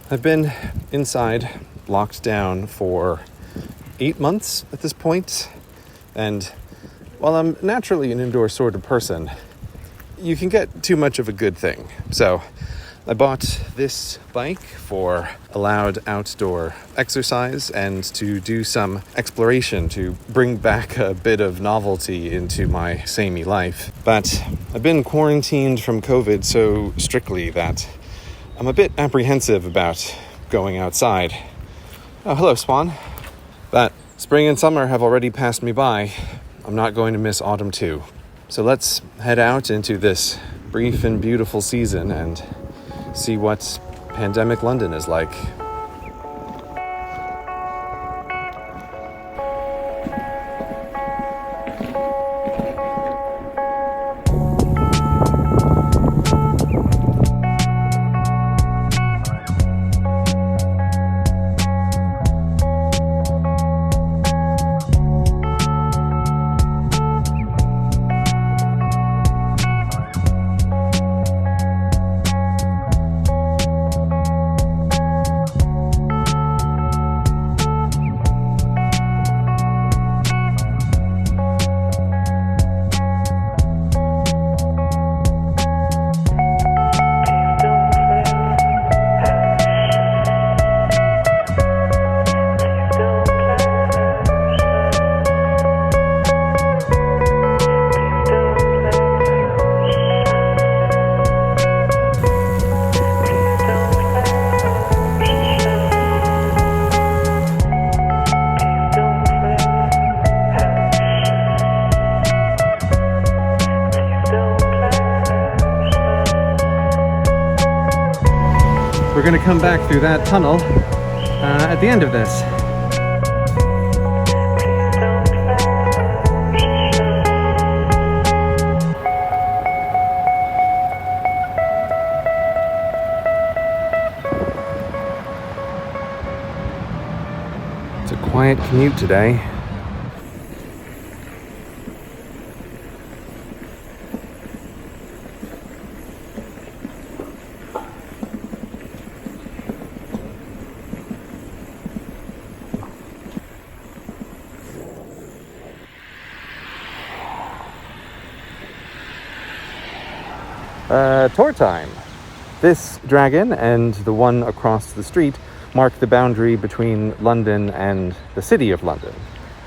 I've been inside, locked down for 8 months at this point, and while I'm naturally an indoor sort of person, you can get too much of a good thing. So I bought this bike for allowed outdoor exercise and to do some exploration to bring back a bit of novelty into my samey life. But I've been quarantined from COVID so strictly that I'm a bit apprehensive about going outside. Oh, hello, Swan. But spring and summer have already passed me by. I'm not going to miss autumn too. So let's head out into this brief and beautiful season and see what pandemic London is like. We're going to come back through that tunnel at the end of this. It's a quiet commute today. Tour time. This dragon and the one across the street mark the boundary between London and the City of London.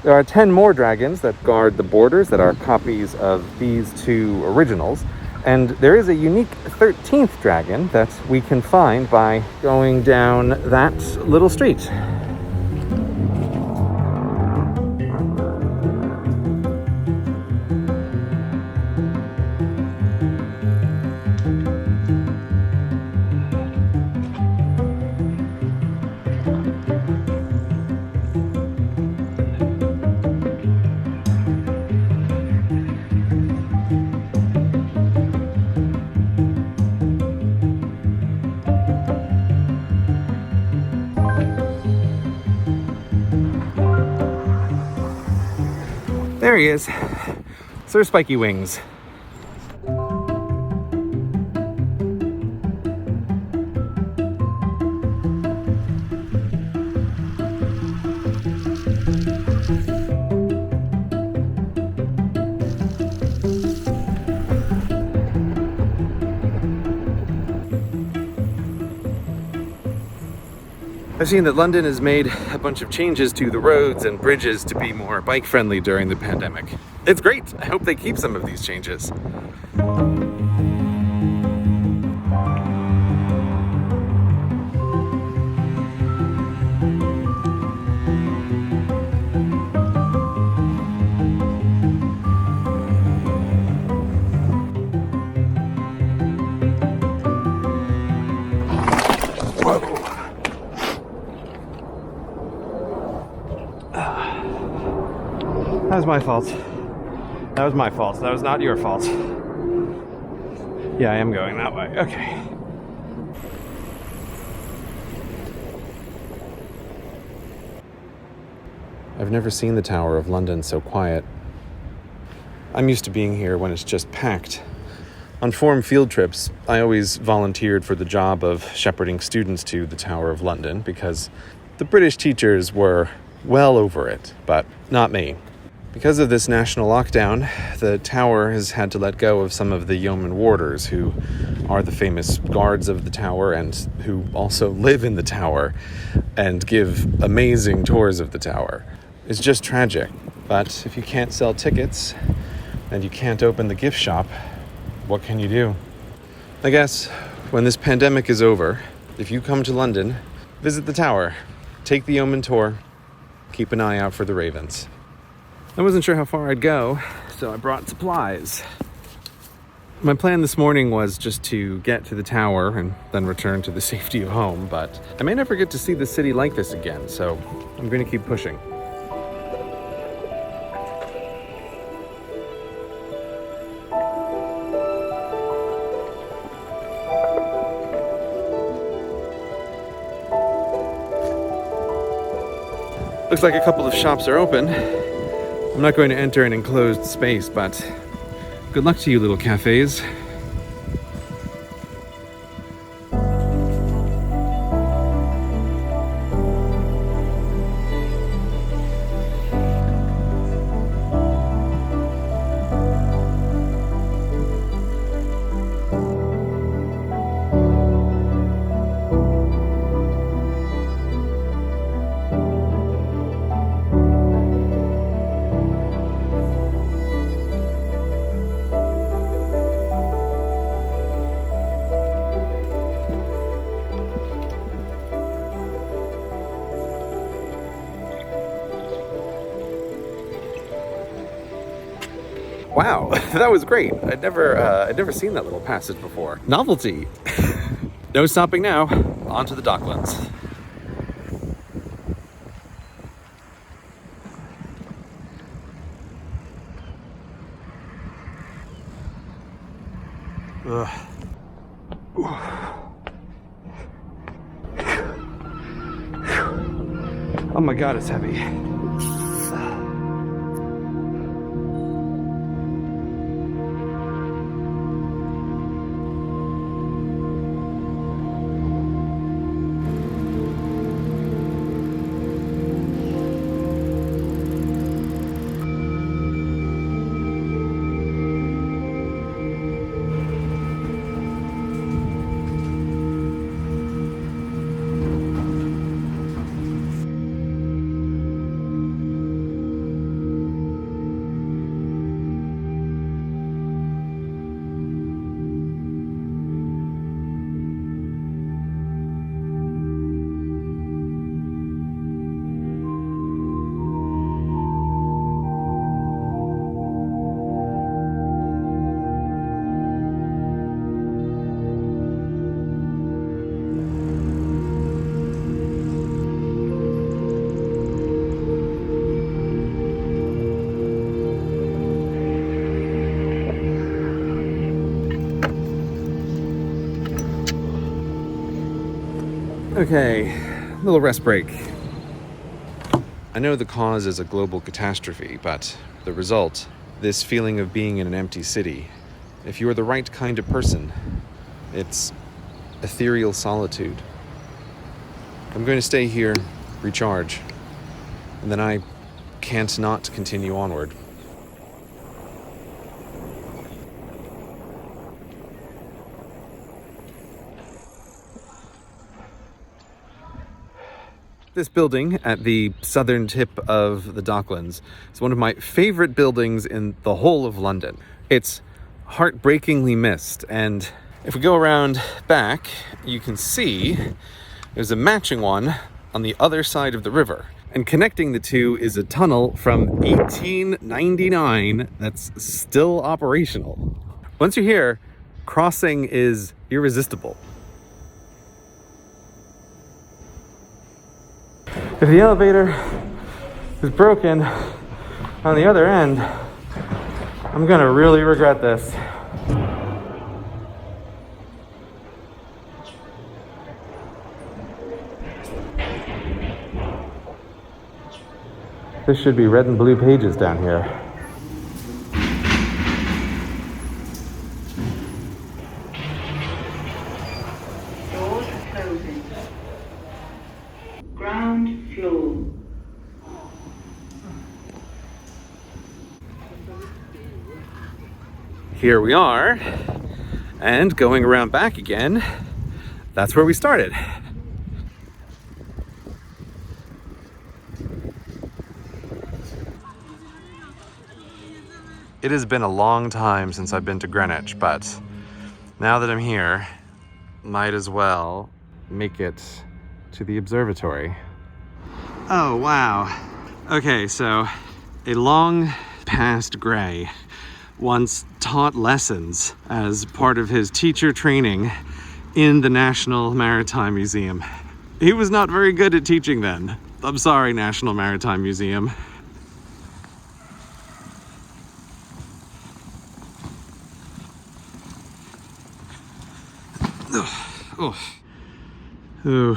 There are 10 more dragons that guard the borders that are copies of these two originals, and there is a unique 13th dragon that we can find by going down that little street. There he is, Sir Spiky Wings. I've seen that London has made a bunch of changes to the roads and bridges to be more bike-friendly during the pandemic. It's great. I hope they keep some of these changes. That was my fault. That was my fault. That was not your fault. Yeah, I am going that way. Okay. I've never seen the Tower of London so quiet. I'm used to being here when it's just packed. On forum field trips, I always volunteered for the job of shepherding students to the Tower of London because the British teachers were well over it, but not me. Because of this national lockdown, the tower has had to let go of some of the yeoman warders who are the famous guards of the tower and who also live in the tower and give amazing tours of the tower. It's just tragic, but if you can't sell tickets and you can't open the gift shop, what can you do? I guess when this pandemic is over, if you come to London, visit the tower, take the yeoman tour, keep an eye out for the ravens. I wasn't sure how far I'd go, so I brought supplies. My plan this morning was just to get to the tower and then return to the safety of home, but I may never get to see the city like this again, so I'm going to keep pushing. Looks like a couple of shops are open. I'm not going to enter an enclosed space, but good luck to you, little cafes. Wow, that was great. I'd never seen that little passage before. Novelty. No stopping now. On to the Docklands. Oh my God, it's heavy. Okay, little rest break. I know the cause is a global catastrophe, but the result, this feeling of being in an empty city, if you are the right kind of person, it's ethereal solitude. I'm going to stay here, recharge, and then I can't not continue onward. This building at the southern tip of the Docklands is one of my favorite buildings in the whole of London. It's heartbreakingly missed, and if we go around back, you can see there's a matching one on the other side of the river. And connecting the two is a tunnel from 1899 that's still operational. Once you're here, crossing is irresistible. If the elevator is broken on the other end, I'm gonna really regret this. This should be red and blue pages down here. here we are, and going around back again, that's where we started. It has been a long time since I've been to Greenwich, but now that I'm here, might as well make it to the observatory. Oh, wow. Okay, so a long past Gray once taught lessons as part of his teacher training in the National Maritime Museum. He was not very good at teaching then. I'm sorry, National Maritime Museum. Oh. Ooh.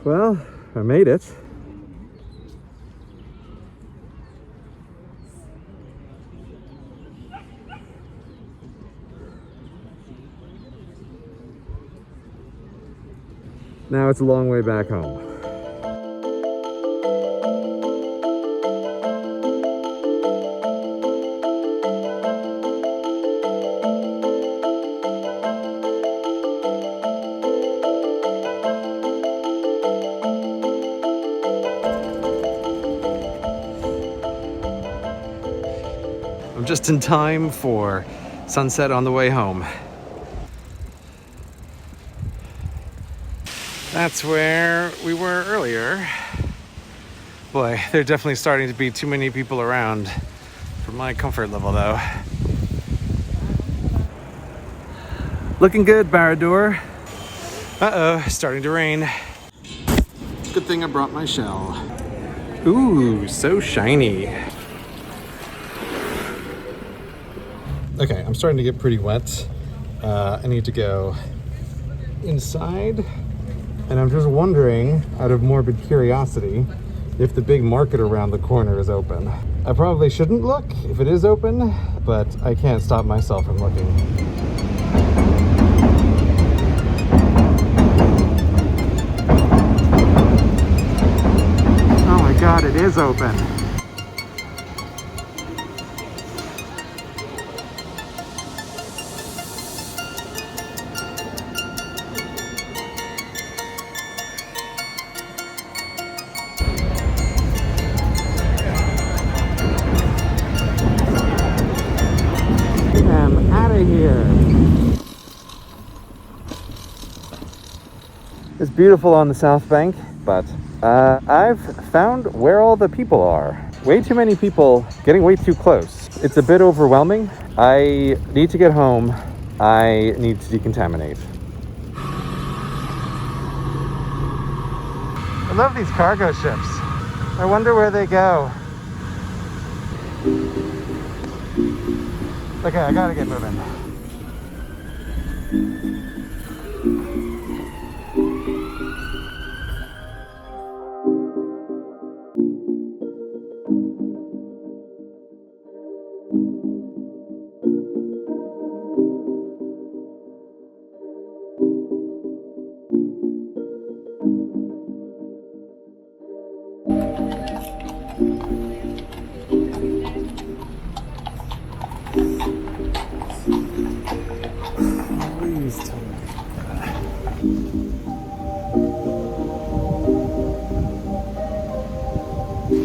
Well, I made it. Now it's a long way back home. I'm just in time for sunset on the way home. That's where we were earlier. Boy, there are definitely starting to be too many people around for my comfort level, though. Looking good, Barradour. Uh-oh, starting to rain. Good thing I brought my shell. Ooh, so shiny. Okay, I'm starting to get pretty wet. I need to go inside. And I'm just wondering, out of morbid curiosity, if the big market around the corner is open. I probably shouldn't look if it is open, but I can't stop myself from looking. Oh my God, it is open. Here. It's beautiful on the south bank, but I've found where all the people are. Way too many people getting way too close. It's a bit overwhelming. I need to get home. I need to decontaminate. I love these cargo ships. I wonder where they go. Okay, I gotta get moving.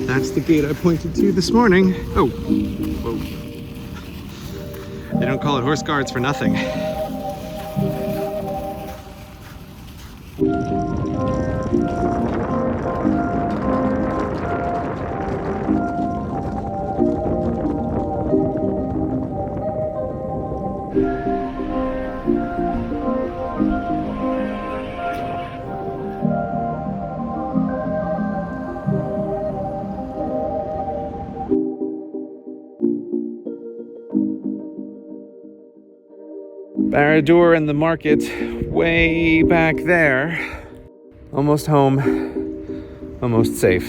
That's the gate I pointed to this morning. Oh, whoa. They don't call it horse guards for nothing. Barradour and the market way back there. Almost home, almost safe.